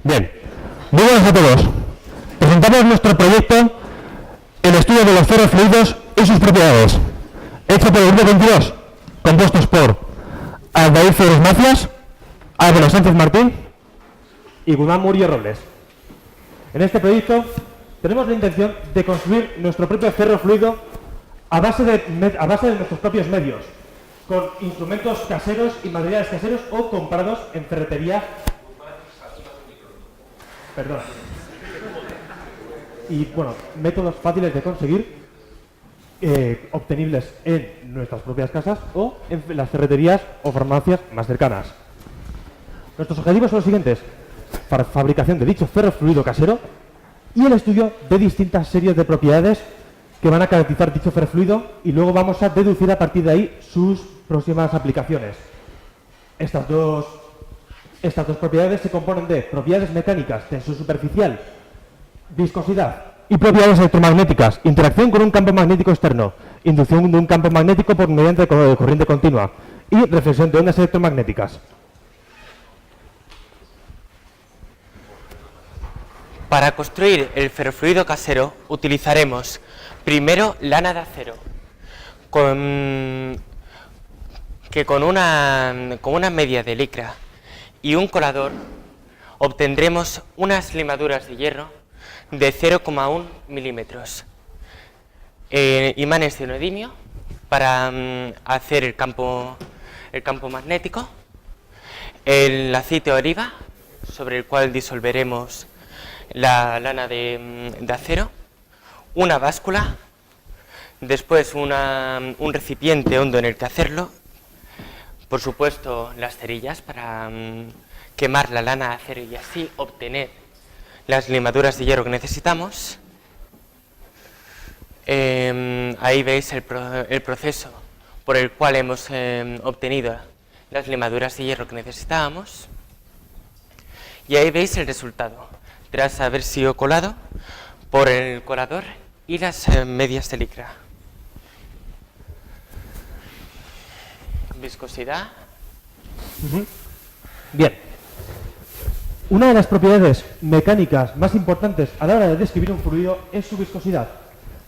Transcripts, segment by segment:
Bien, muy buenas a todos. Presentamos nuestro proyecto, el estudio de los ferrofluidos y sus propiedades, hecho por el Grupo 22, compuestos por Aldair Flores Macias, Álvaro Sánchez Martín y Guzmán Murillo Robles. En este proyecto tenemos la intención de construir nuestro propio ferrofluido a base de nuestros propios medios, con instrumentos caseros y materiales caseros o comprados en ferretería. Perdón. Y bueno, métodos fáciles de conseguir, obtenibles en nuestras propias casas o en las ferreterías o farmacias más cercanas. Nuestros objetivos son los siguientes: para fabricación de dicho ferrofluido casero y el estudio de distintas series de propiedades que van a caracterizar dicho ferrofluido, y luego vamos a deducir a partir de ahí sus próximas aplicaciones. Estas dos propiedades se componen de propiedades mecánicas, tensión superficial, viscosidad, y propiedades electromagnéticas, interacción con un campo magnético externo, inducción de un campo magnético por mediante corriente continua y reflexión de ondas electromagnéticas. Para construir el ferrofluido casero utilizaremos primero lana de acero, con una media de licra y un colador obtendremos unas limaduras de hierro de 0,1 milímetros, imanes de neodimio para hacer el campo magnético, el aceite de oliva sobre el cual disolveremos la lana de acero, una báscula, después un recipiente hondo en el que hacerlo, por supuesto las cerillas para quemar la lana de acero y así obtener las limaduras de hierro que necesitamos. Ahí veis el proceso por el cual hemos obtenido las limaduras de hierro que necesitábamos, y ahí veis el resultado tras haber sido colado por el colador y las medias de licra. Viscosidad. Bien. Una de las propiedades mecánicas más importantes a la hora de describir un fluido es su viscosidad.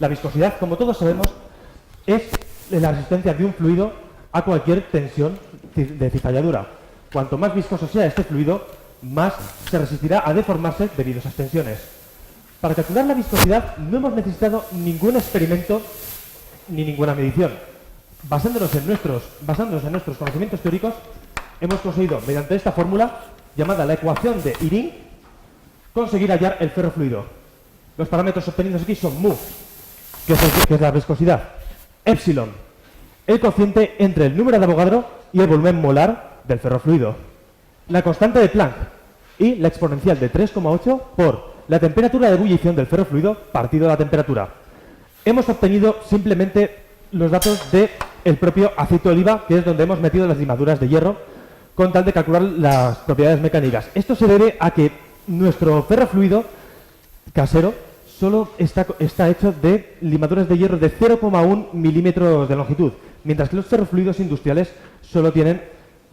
La viscosidad, como todos sabemos, es la resistencia de un fluido a cualquier tensión de cizalladura. Cuanto más viscoso sea este fluido, más se resistirá a deformarse debido a esas tensiones. Para calcular la viscosidad no hemos necesitado ningún experimento ni ninguna medición. Basándonos en nuestros conocimientos teóricos, hemos conseguido, mediante esta fórmula llamada la ecuación de Iring, conseguir hallar el ferrofluido. Los parámetros obtenidos aquí son mu, que es la viscosidad, epsilon, el cociente entre el número de Avogadro y el volumen molar del ferrofluido, la constante de Planck y la exponencial de 3,8 por la temperatura de ebullición del ferrofluido partido la temperatura. Hemos obtenido simplemente los datos del propio aceite de oliva, que es donde hemos metido las limaduras de hierro, con tal de calcular las propiedades mecánicas. Esto se debe a que nuestro ferrofluido casero solo está hecho de limaduras de hierro de 0,1 milímetros de longitud, mientras que los ferrofluidos industriales solo tienen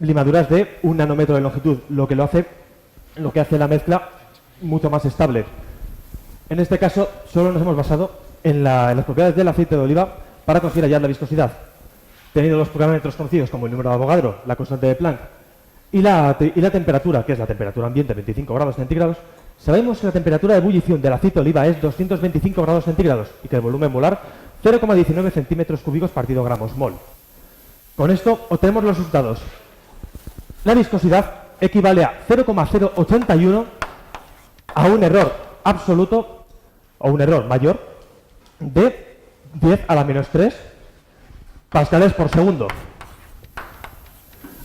limaduras de 1 nanómetro de longitud, lo que hace la mezcla mucho más estable. En este caso, solo nos hemos basado en las propiedades del aceite de oliva para conseguir hallar la viscosidad, teniendo los parámetros conocidos como el número de Avogadro, la constante de Planck y la temperatura, que es la temperatura ambiente, 25 grados centígrados. Sabemos que la temperatura de ebullición del aceite de oliva es 225 grados centígrados y que el volumen molar 0,19 centímetros cúbicos partido gramos mol. Con esto obtenemos los resultados. La viscosidad equivale a 0,081 a un error absoluto o un error mayor de 10 a la menos 3 pascales por segundo.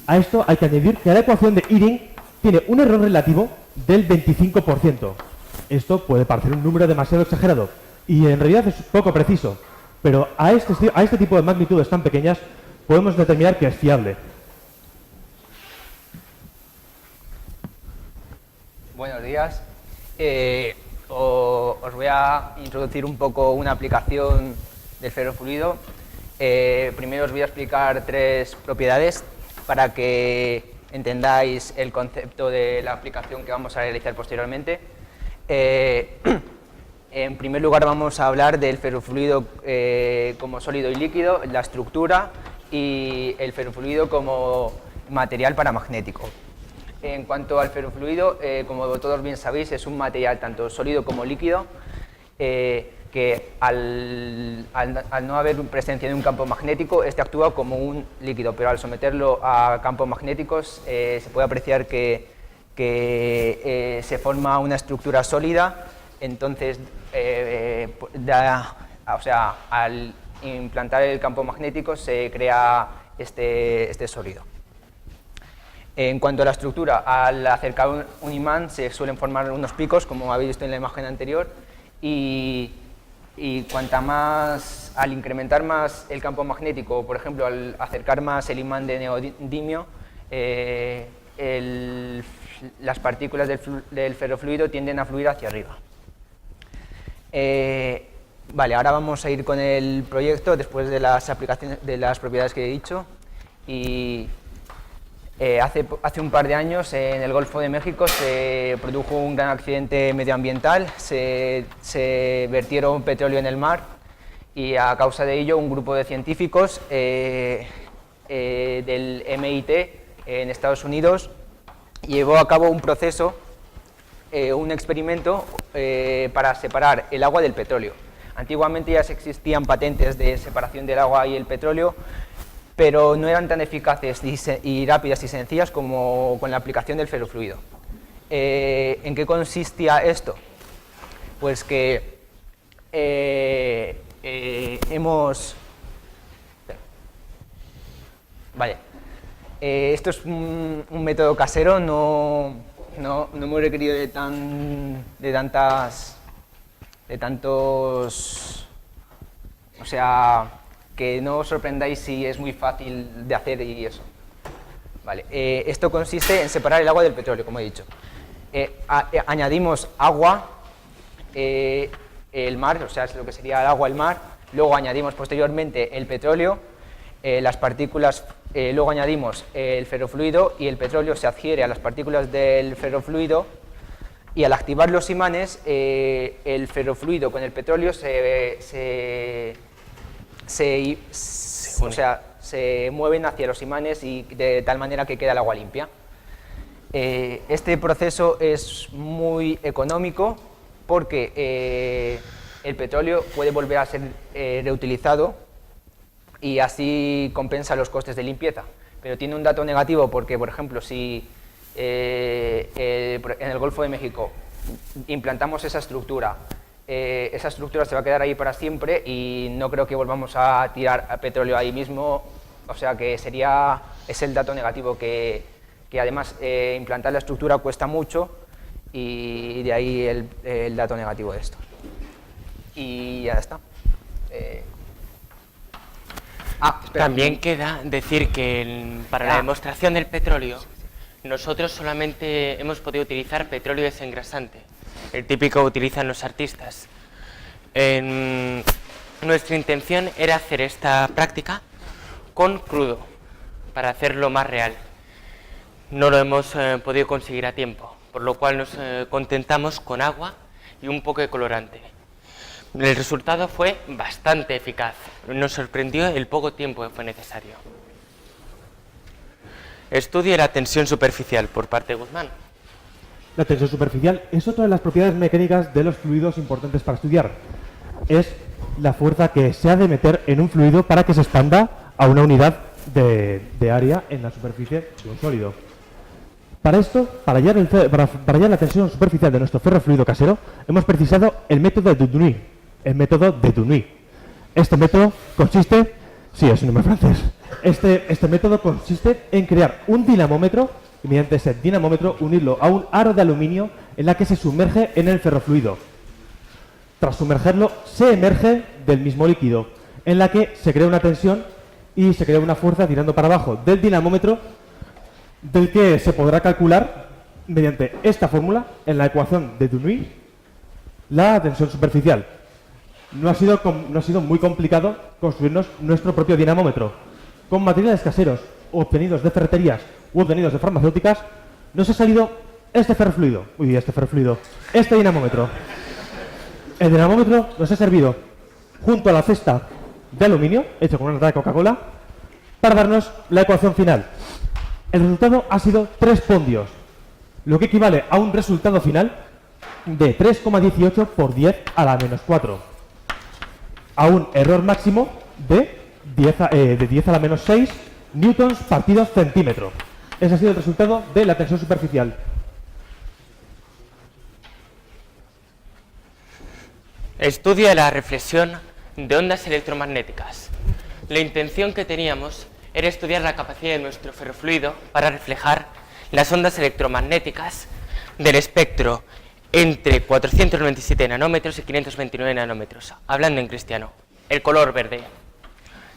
A esto hay que añadir que la ecuación de Iring tiene un error relativo del 25%. Esto puede parecer un número demasiado exagerado y en realidad es poco preciso, pero a este tipo de magnitudes tan pequeñas podemos determinar que es fiable. Buenos días. Os voy a introducir un poco una aplicación del ferrofluido. Primero os voy a explicar 3 propiedades para que entendáis el concepto de la aplicación que vamos a realizar posteriormente. En primer lugar vamos a hablar del ferrofluido como sólido y líquido, la estructura y el ferrofluido como material paramagnético. En cuanto al ferrofluido, como todos bien sabéis, es un material tanto sólido como líquido que al no haber presencia de un campo magnético, este actúa como un líquido, pero al someterlo a campos magnéticos se puede apreciar que se forma una estructura sólida. Entonces, al implantar el campo magnético se crea este sólido. En cuanto a la estructura, al acercar un imán se suelen formar unos picos, como habéis visto en la imagen anterior, y al incrementar más el campo magnético, por ejemplo, al acercar más el imán de neodimio, las partículas del ferrofluido tienden a fluir hacia arriba. Vale, ahora vamos a ir con el proyecto después de las aplicaciones, de las propiedades que he dicho. Hace un par de años en el Golfo de México se produjo un gran accidente medioambiental, se vertieron petróleo en el mar y a causa de ello un grupo de científicos del MIT en Estados Unidos llevó a cabo un proceso, un experimento para separar el agua del petróleo. Antiguamente ya existían patentes de separación del agua y el petróleo, pero no eran tan eficaces y rápidas y sencillas como con la aplicación del ferrofluido. ¿En qué consistía esto? Pues que esto es un método casero, no hemos requerido de tantos, o sea, que no os sorprendáis si es muy fácil de hacer y eso. Vale, esto consiste en separar el agua del petróleo, como he dicho. Añadimos agua, el mar, o sea, es lo que sería el agua, el mar. Luego añadimos posteriormente el petróleo, las partículas, luego añadimos el ferrofluido y el petróleo se adhiere a las partículas del ferrofluido y al activar los imanes, el ferrofluido con el petróleo se mueven hacia los imanes y de tal manera que queda el agua limpia. Este proceso es muy económico porque el petróleo puede volver a ser reutilizado y así compensa los costes de limpieza. Pero tiene un dato negativo porque, por ejemplo, si en el Golfo de México implantamos esa estructura se va a quedar ahí para siempre y no creo que volvamos a tirar petróleo ahí mismo, o sea que es el dato negativo que además implantar la estructura cuesta mucho y de ahí el dato negativo de esto. Y ya está. También queda decir que para la demostración del petróleo nosotros solamente hemos podido utilizar petróleo desengrasante, el típico que utilizan los artistas. Nuestra intención era hacer esta práctica con crudo, para hacerlo más real. No lo hemos podido conseguir a tiempo, por lo cual nos contentamos con agua y un poco de colorante. El resultado fue bastante eficaz, nos sorprendió el poco tiempo que fue necesario. Estudio de la tensión superficial por parte de Guzmán. La tensión superficial es otra de las propiedades mecánicas de los fluidos importantes para estudiar. Es la fuerza que se ha de meter en un fluido para que se expanda a una unidad de área en la superficie de un sólido. Para esto, para hallar la tensión superficial de nuestro ferrofluido casero, hemos precisado el método de Dunois. Este método consiste... Sí, es un nombre francés. Este método consiste en crear un dinamómetro y mediante ese dinamómetro unirlo a un aro de aluminio en la que se sumerge en el ferrofluido. Tras sumergerlo, se emerge del mismo líquido, en la que se crea una tensión y se crea una fuerza tirando para abajo del dinamómetro, del que se podrá calcular mediante esta fórmula, en la ecuación de Dunois, la tensión superficial. No ha sido muy complicado construirnos nuestro propio dinamómetro. Con materiales caseros obtenidos de ferreterías u obtenidos de farmacéuticas, nos ha salido este ferrofluido. Este dinamómetro. El dinamómetro nos ha servido junto a la cesta de aluminio, hecho con una lata de Coca-Cola, para darnos la ecuación final. El resultado ha sido 3 pondios, lo que equivale a un resultado final de 3,18 por 10 a la menos 4, a un error máximo de 10 a la menos 6 newtons partido centímetro. Ese ha sido el resultado de la tensión superficial. Estudio de la reflexión de ondas electromagnéticas. La intención que teníamos era estudiar la capacidad de nuestro ferrofluido para reflejar las ondas electromagnéticas del espectro entre 497 nanómetros y 529 nanómetros, hablando en cristiano, el color verde,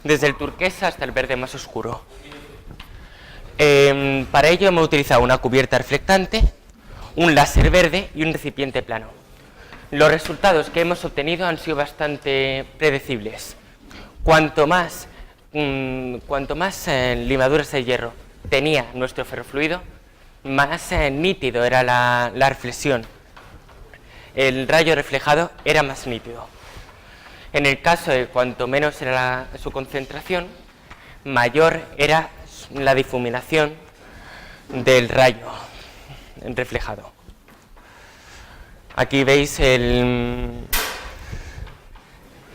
desde el turquesa hasta el verde más oscuro. Para ello hemos utilizado una cubierta reflectante, un láser verde y un recipiente plano. Los resultados que hemos obtenido han sido bastante predecibles. Cuanto más limaduras de hierro tenía nuestro ferrofluido, más nítido era la reflexión. El rayo reflejado era más nítido. En el caso de cuanto menos era su concentración, mayor era la difuminación del rayo reflejado. Aquí veis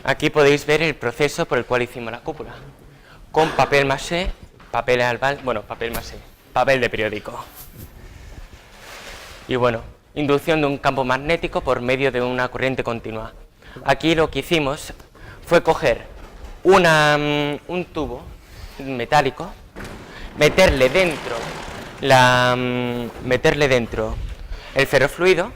aquí podéis ver el proceso por el cual hicimos la cúpula, con papel maché, papel de periódico. Y bueno, inducción de un campo magnético por medio de una corriente continua. Aquí lo que hicimos fue coger un tubo metálico, meterle dentro el ferrofluido,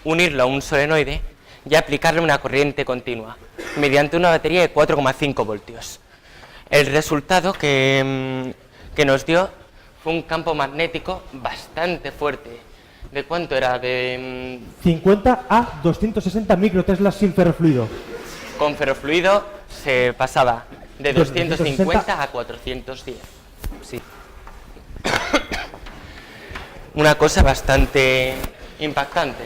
unirlo a un solenoide y aplicarle una corriente continua mediante una batería de 4,5 voltios. El resultado que nos dio fue un campo magnético bastante fuerte. ¿De cuánto era? De 50 a 260 microteslas sin ferrofluido. Con ferrofluido se pasaba de 250 a 410. Sí. Una cosa bastante impactante.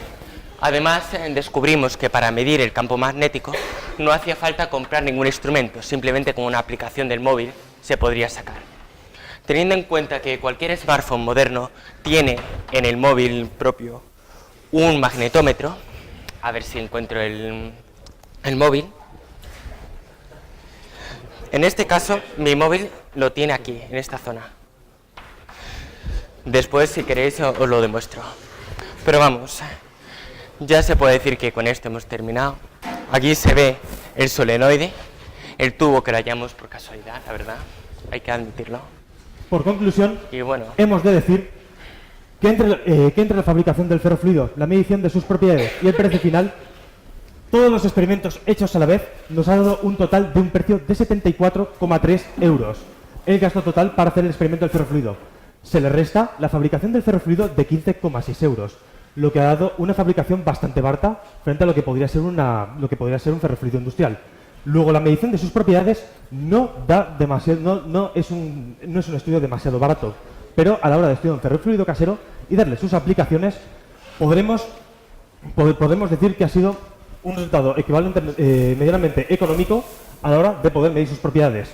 Además, descubrimos que para medir el campo magnético no hacía falta comprar ningún instrumento, simplemente con una aplicación del móvil se podría sacar. Teniendo en cuenta que cualquier smartphone moderno tiene en el móvil propio un magnetómetro, a ver si encuentro el móvil. En este caso, mi móvil lo tiene aquí, en esta zona. Después, si queréis, os lo demuestro. Pero vamos, ya se puede decir que con esto hemos terminado. Aquí se ve el solenoide, el tubo que lo hallamos por casualidad, la verdad, hay que admitirlo. Por conclusión, Y bueno, hemos de decir que entre la fabricación del ferrofluido, la medición de sus propiedades y el precio final, todos los experimentos hechos a la vez nos ha dado un total de un precio de 74,3 euros. El gasto total para hacer el experimento del ferrofluido. Se le resta la fabricación del ferrofluido de 15,6 euros, lo que ha dado una fabricación bastante barata frente a lo que podría ser un ferrofluido industrial. Luego, la medición de sus propiedades no es un estudio demasiado barato, pero a la hora de estudiar un ferrofluido casero y darle sus aplicaciones, podemos decir que ha sido un resultado medianamente económico a la hora de poder medir sus propiedades.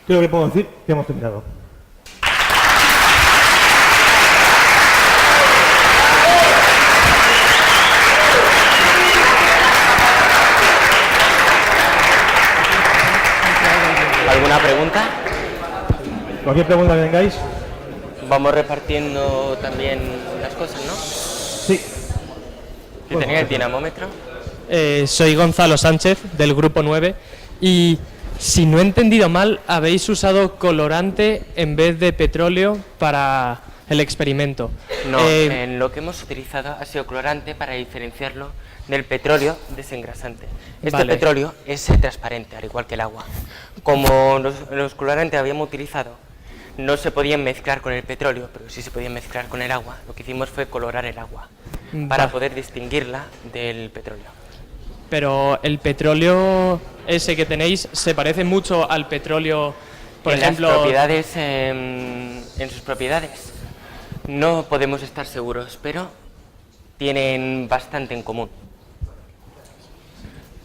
Creo que puedo decir que hemos terminado. ¿alguna pregunta? Cualquier pregunta que tengáis. Vamos repartiendo también las cosas, ¿no? Sí. ¿Que tenía el dinamómetro? Soy Gonzalo Sánchez, del Grupo 9, y si no he entendido mal, habéis usado colorante en vez de petróleo para el experimento. No, en lo que hemos utilizado ha sido colorante para diferenciarlo del petróleo desengrasante. Este Vale. petróleo es transparente, al igual que el agua. Como los colorantes habíamos utilizado, no se podían mezclar con el petróleo, pero sí se podían mezclar con el agua. Lo que hicimos fue colorar el agua para poder distinguirla del petróleo. Pero el petróleo ese que tenéis se parece mucho al petróleo, por En ejemplo... las propiedades en sus propiedades. No podemos estar seguros, pero tienen bastante en común.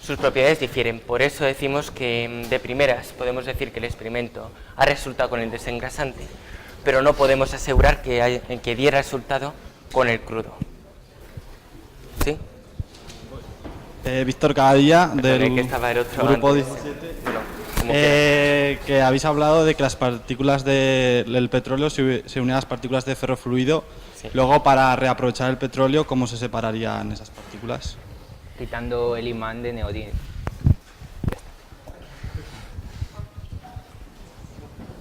Sus propiedades difieren, por eso decimos que de primeras podemos decir que el experimento ha resultado con el desengrasante, pero no podemos asegurar que diera resultado con el crudo. ¿Sí? Víctor Cadilla, del que estaba el otro grupo antes. 17. Bueno, como quieras. Que habéis hablado de que las partículas del petróleo se unían a las partículas de ferrofluido. Sí. Luego, para reaprovechar el petróleo, ¿cómo se separarían esas partículas? Quitando el imán de neodimio.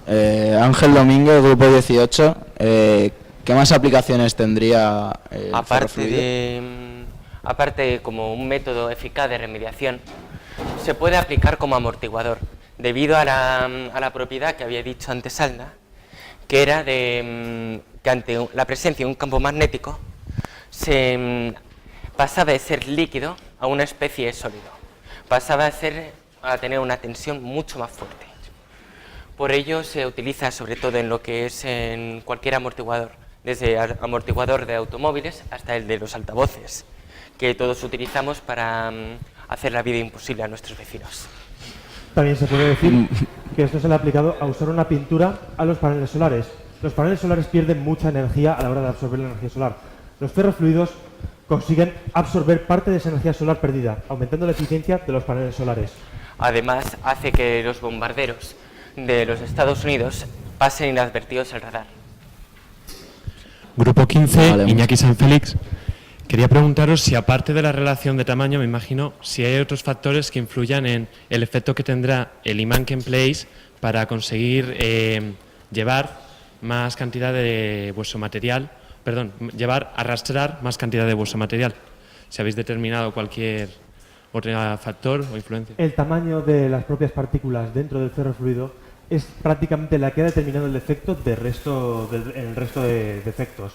Ángel Domínguez, grupo 18. ¿Qué más aplicaciones tendría el ferrofluido? Aparte, como un método eficaz de remediación, se puede aplicar como amortiguador, debido a la propiedad que había dicho antes Alda, que era que ante la presencia de un campo magnético se pasaba de ser líquido a una especie de sólido, pasaba a tener una tensión mucho más fuerte. Por ello se utiliza sobre todo en lo que es en cualquier amortiguador, desde amortiguador de automóviles hasta el de los altavoces, que todos utilizamos para hacer la vida imposible a nuestros vecinos. También se puede decir que esto se le ha aplicado a usar una pintura a los paneles solares. Los paneles solares pierden mucha energía a la hora de absorber la energía solar. Los ferrofluidos consiguen absorber parte de esa energía solar perdida, aumentando la eficiencia de los paneles solares. Además, hace que los bombarderos de los Estados Unidos pasen inadvertidos al radar. Grupo 15, Vale. Iñaki San Félix. Quería preguntaros si, aparte de la relación de tamaño, me imagino, si hay otros factores que influyan en el efecto que tendrá el imán que empleéis para conseguir llevar más cantidad de vuestro material, arrastrar más cantidad de vuestro material. Si habéis determinado cualquier otro factor o influencia. El tamaño de las propias partículas dentro del ferrofluido es prácticamente la que ha determinado el efecto en el resto de efectos.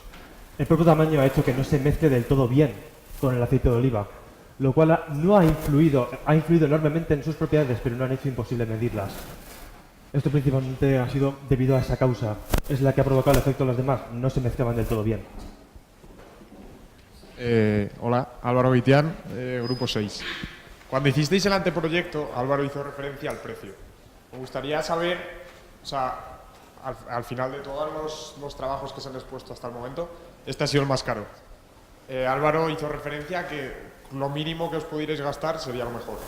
El propio tamaño ha hecho que no se mezcle del todo bien con el aceite de oliva, lo cual ha influido enormemente en sus propiedades, pero no han hecho imposible medirlas. Esto principalmente ha sido debido a esa causa, es la que ha provocado el efecto de los demás, no se mezclaban del todo bien. Hola, Álvaro Vitián, grupo 6. Cuando hicisteis el anteproyecto, Álvaro hizo referencia al precio. Me gustaría saber, o sea, al final de todos los trabajos que se han expuesto hasta el momento, este ha sido el más caro. Álvaro hizo referencia a que lo mínimo que os pudierais gastar sería lo mejor.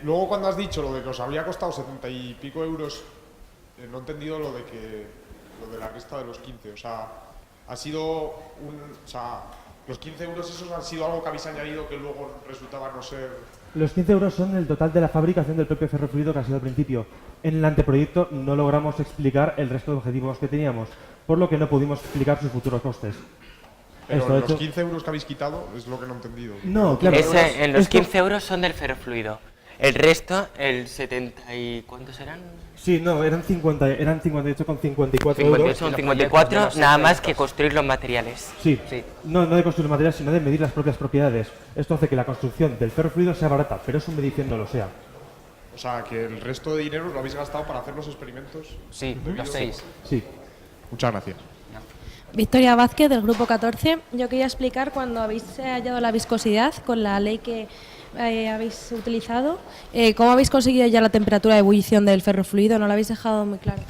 Luego, cuando has dicho lo de que os habría costado 70 y pico euros, no he entendido lo de la resta de los 15. O sea, ha sido los 15 euros esos han sido algo que habéis añadido que luego resultaba no ser... Los 15 euros son el total de la fabricación del propio ferrofluido que ha sido al principio. En el anteproyecto no logramos explicar el resto de objetivos que teníamos, por lo que no pudimos explicar sus futuros costes. Pero Esto, de los hecho- 15 euros que habéis quitado es lo que no he entendido. No, claro. En los Esto- 15 euros son del ferrofluido. El resto, el 70 y... ¿cuántos eran? Sí, no, eran 58,54 58 euros. son los 54, proyectos de los nada más 600. que construir los materiales. Sí, Sí. no de construir material, sino de medir las propias propiedades. Esto hace que la construcción del ferrofluido sea barata, pero su medición no lo sea. O sea, que el resto de dinero lo habéis gastado para hacer los experimentos. Sí, los 6. Sí. Muchas gracias. Victoria Vázquez, del grupo 14. Yo quería explicar cuando habéis hallado la viscosidad con la ley que habéis utilizado, ¿cómo habéis conseguido ya la temperatura de ebullición del ferrofluido? No lo habéis dejado muy claro.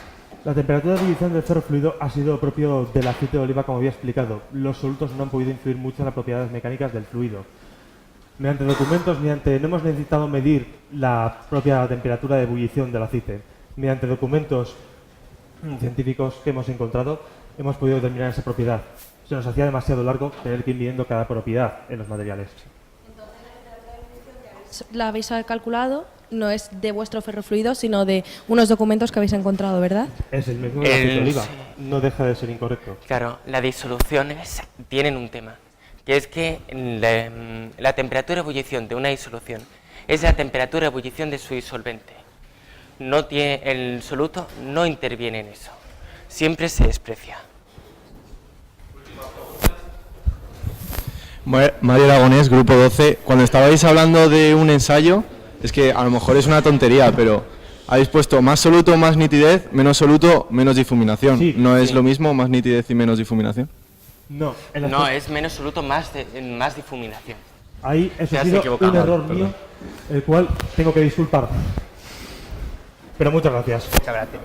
La temperatura de ebullición del ferrofluido ha sido propio del aceite de oliva, como había explicado. Los solutos no han podido influir mucho en las propiedades mecánicas del fluido. Mediante documentos, no hemos necesitado medir la propia temperatura de ebullición del aceite. Mediante documentos científicos que hemos encontrado, hemos podido determinar esa propiedad. Se nos hacía demasiado largo tener que ir midiendo cada propiedad en los materiales. La habéis calculado, no es de vuestro ferrofluido, sino de unos documentos que habéis encontrado, ¿verdad? Es el mismo del aceite de oliva. sí. No deja de ser incorrecto. Claro, las disoluciones tienen un tema, que es que la temperatura de ebullición de una disolución es la temperatura de ebullición de su disolvente. El soluto no interviene en eso, siempre se desprecia. Mario Aragonés, grupo 12. Cuando estabais hablando de un ensayo, es que a lo mejor es una tontería, pero habéis puesto más soluto, más nitidez, menos soluto, menos difuminación. Sí, ¿No es sí. lo mismo, más nitidez y menos difuminación? No, No, es menos soluto, más difuminación. Ahí eso Te ha has sido equivocado. un error Perdón. mío, el cual tengo que disculpar. Pero muchas gracias. Muchas gracias.